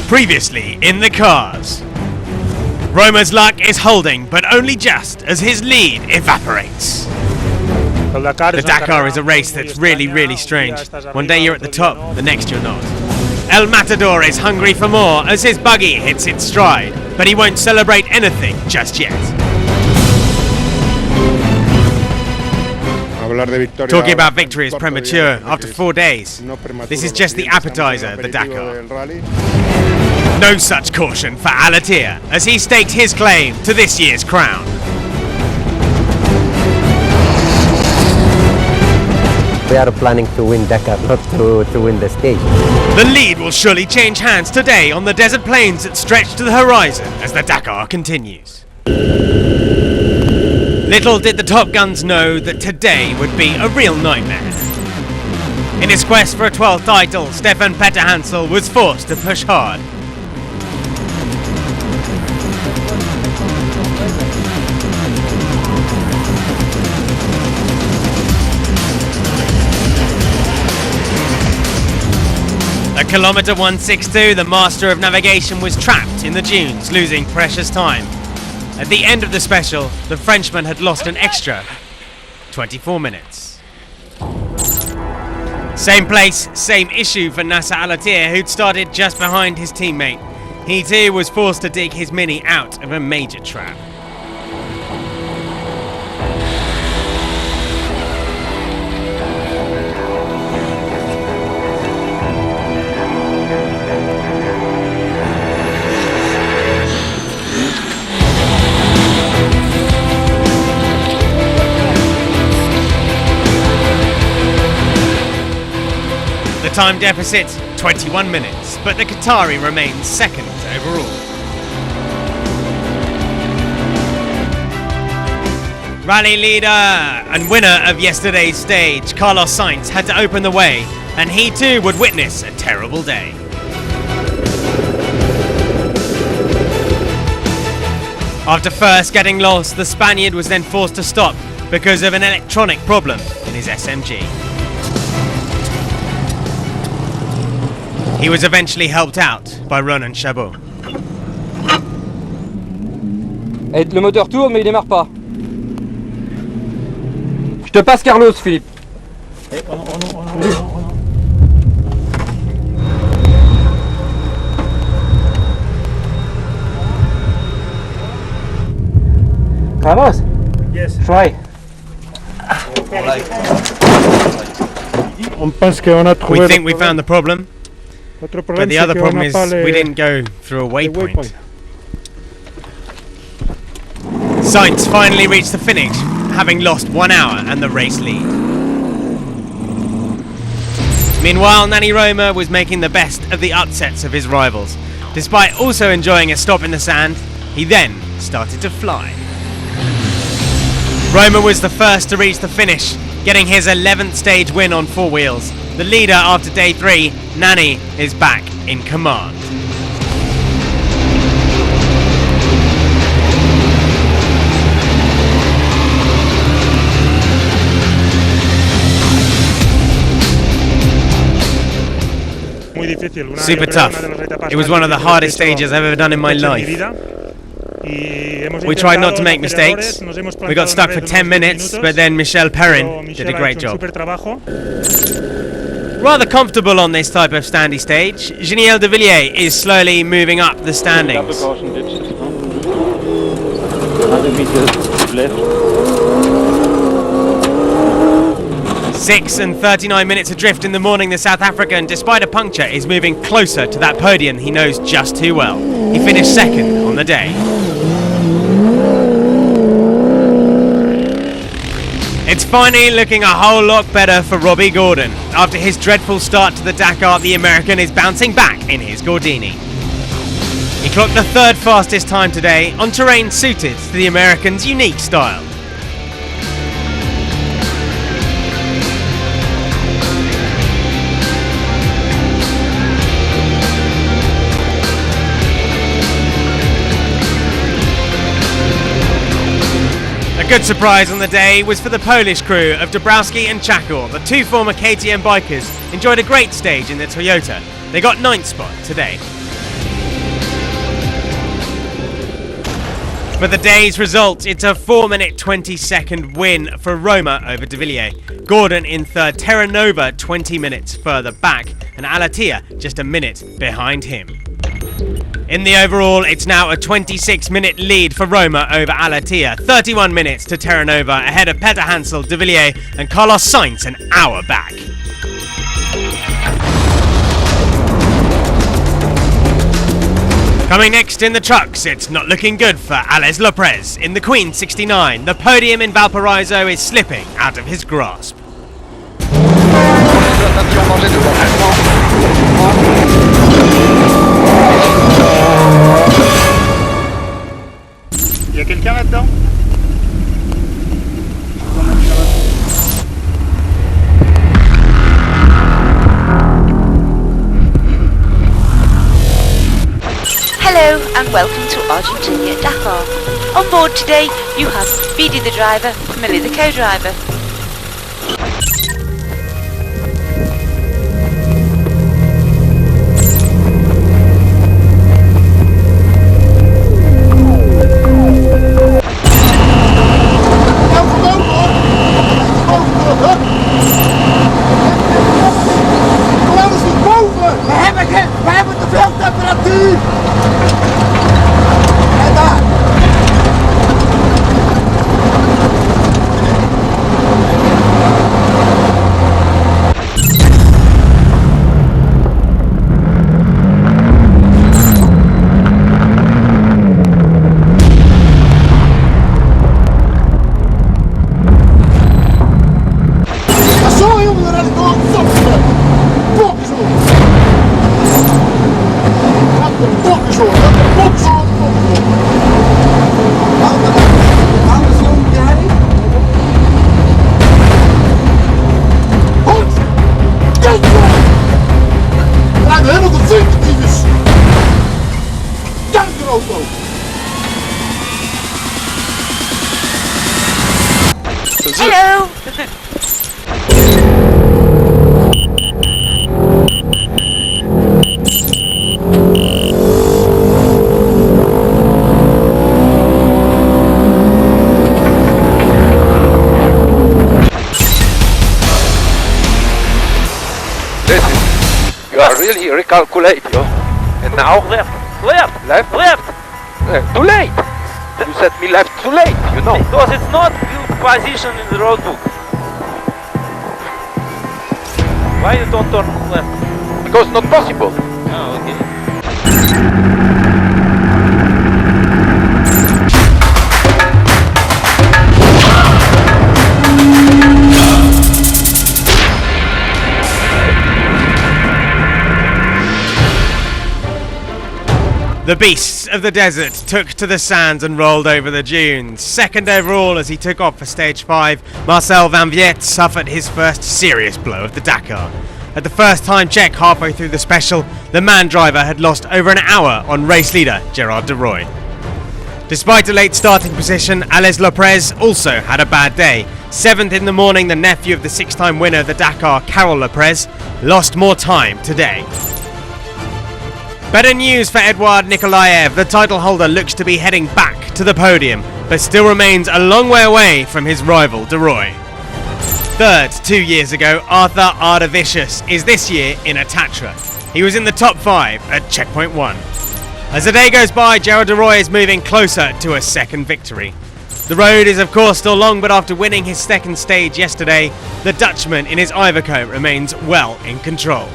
Previously in the cars. Roma's luck is holding, but only just as his lead evaporates. The Dakar is a race that's really strange. One day you're at the top, the next you're not. El Matador is hungry for more as his buggy hits its stride, but he won't celebrate anything just yet. Talking about victory is premature after 4 days. This is just the appetizer, the Dakar. No such caution for Alatir as he staked his claim to this year's crown. We are planning to win Dakar, not to win the stage. The lead will surely change hands today on the desert plains that stretch to the horizon as the Dakar continues. Little did the Top Guns know that today would be a real nightmare. In his quest for a 12th title, Stefan Petterhansel was forced to push hard. At kilometre 162, the master of navigation was trapped in the dunes, losing precious time. At the end of the special, the Frenchman had lost an extra 24 minutes. Same place, same issue for Nasser Alatir, who'd started just behind his teammate. He too was forced to dig his Mini out of a major trap. The time deficit, 21 minutes, but the Qatari remains second overall. Rally leader and winner of yesterday's stage, Carlos Sainz, had to open the way, and he too would witness a terrible day. After first getting lost, the Spaniard was then forced to stop because of an electronic problem in his SMG. He was eventually helped out by Ronan Chabot. Le moteur tourne mais il démarre pas. Je te passe Carlos, Philippe. Carlos? Yes. Try. We think we found the problem. But the other problem is we didn't go through a waypoint. Sainz finally reached the finish, having lost 1 hour and the race lead. Meanwhile, Nani Roma was making the best of the upsets of his rivals. Despite also enjoying a stop in the sand, he then started to fly. Roma was the first to reach the finish, getting his 11th stage win on 4 wheels. The leader after day 3, Nani, is back in command. Super tough. It was one of the hardest stages I've ever done in my life. We tried not to make mistakes. We got stuck for 10 minutes, but then Michel Perrin did a great job. Rather comfortable on this type of standy stage, Geniel de Villiers is slowly moving up the standings. 6 and 39 minutes adrift in the morning, the South African, despite a puncture, is moving closer to that podium he knows just too well. He finished second on the day. It's finally looking a whole lot better for Robbie Gordon. After his dreadful start to the Dakar, the American is bouncing back in his Gordini. He clocked the 3rd fastest time today on terrain suited to the American's unique style. Good surprise on the day was for the Polish crew of Dabrowski and Chakor. The 2 former KTM bikers enjoyed a great stage in the Toyota. They got 9th spot today. For the day's result, it's a 4-minute 20-second win for Roma over De Villiers. Gordon in third, Terra Nova 20 minutes further back, and Alatia just a minute behind him. In the overall, it's now a 26-minute lead for Roma over Alatia, 31 minutes to Terra Nova, ahead of Peter Hansel, De Villiers and Carlos Sainz an hour back. Coming next in the trucks, it's not looking good for Alex Lopez. In the Queen 69, the podium in Valparaiso is slipping out of his grasp. Il y a quelqu'un là-dedans ? Hello and welcome to Argentina Dakar. On board today you have Speedy the driver, Millie the co-driver. We hebben te veel temperatuur! En daar! Zo jongen, dan red ik gewoon op de bokjes op! Bokjes op! Bokjes op! Andersom, jij? Hond! Kijk maar! Draait helemaal de vingertjes! Kankerauto! Hello! You are really recalculate, yo. And now left. Too late. You said me left too late, you know. Because it's not good position in the road book. Why you don't turn left? Because not possible. Oh, okay. The beasts of the desert took to the sands and rolled over the dunes. Second overall as he took off for stage 5, Marcel Van Viet suffered his first serious blow of the Dakar. At the first time check halfway through the special, the man driver had lost over an hour on race leader Gerard de Roy. Despite a late starting position, Alex Lopez also had a bad day. 7th in the morning, the nephew of the 6-time winner of the Dakar, Carol Lopez, lost more time today. Better news for Eduard Nikolaev. The title holder looks to be heading back to the podium, but still remains a long way away from his rival De Roy. Third 2 years ago, Arthur Ardavicius is this year in a Tatra. He was in the top 5 at checkpoint 1. As the day goes by, Gerard de Roy is moving closer to a second victory. The road is of course still long, but after winning his second stage yesterday, the Dutchman in his Iveco remains well in control.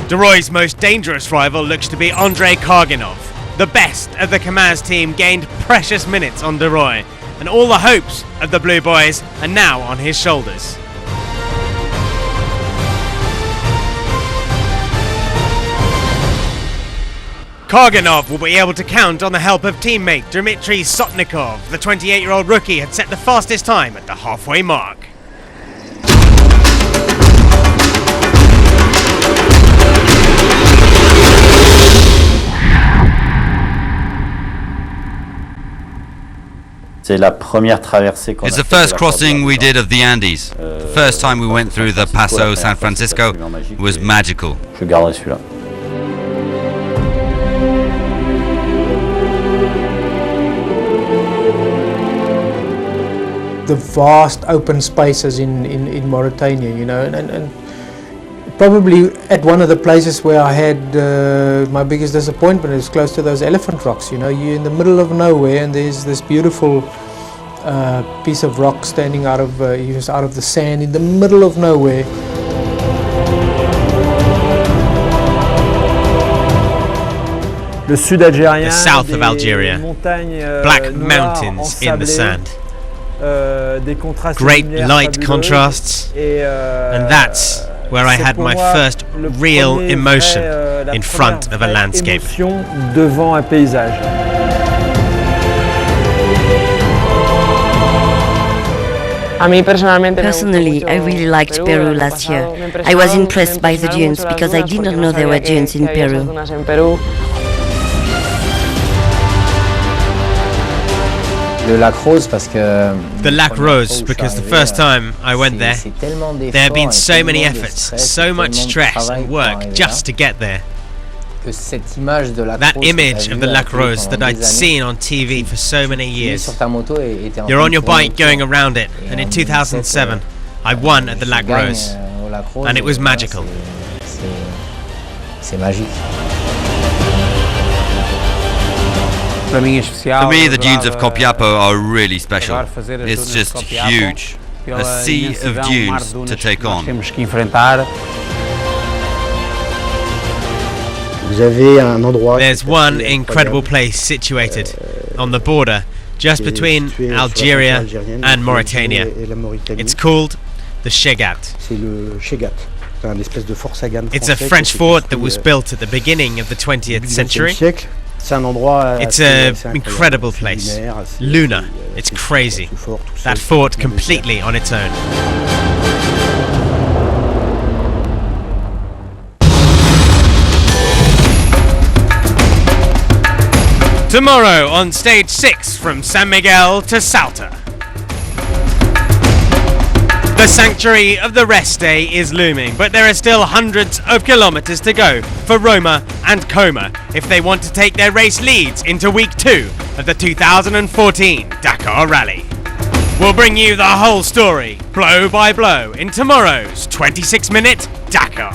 De Roy's most dangerous rival looks to be Andrei Karginov. The best of the Kamaz team gained precious minutes on De Roy, and all the hopes of the Blue Boys are now on his shoulders. Karginov will be able to count on the help of teammate Dmitry Sotnikov. The 28-year-old rookie had set the fastest time at the halfway mark. It's the first crossing we did of the Andes. The first time we went through the Paso San Francisco was magical. the vast open spaces in Mauritania, you know, and probably at one of the places where I had my biggest disappointment is close to those elephant rocks. You know, you're in the middle of nowhere and there's this beautiful piece of rock standing out of the sand in the middle of nowhere. The south of Algeria, black mountains in the sand, great light contrasts, and that's where I had my first real emotion in front of a landscape. Personally, I really liked Peru last year. I was impressed by the dunes because I did not know there were dunes in Peru. The Lac Rose because the first time I went there have been so many efforts, so much stress and work just to get there. That image of the Lac Rose that I'd seen on TV for so many years. You're on your bike going around it, and in 2007 I won at the Lac Rose, and it was magical. For me, the dunes of Copiapo are really special. It's just huge. A sea of dunes to take on. There's one incredible place situated on the border just between Algeria and Mauritania. It's called the Chegat. It's a French fort that was built at the beginning of the 20th century. It's an incredible place. Lunar. It's crazy. That fort completely on its own. Tomorrow on stage 6 from San Miguel to Salta. The sanctuary of the rest day is looming, but there are still hundreds of kilometers to go for Roma and Coma if they want to take their race leads into week 2 of the 2014 Dakar Rally. We'll bring you the whole story, blow by blow, in tomorrow's 26-minute Dakar.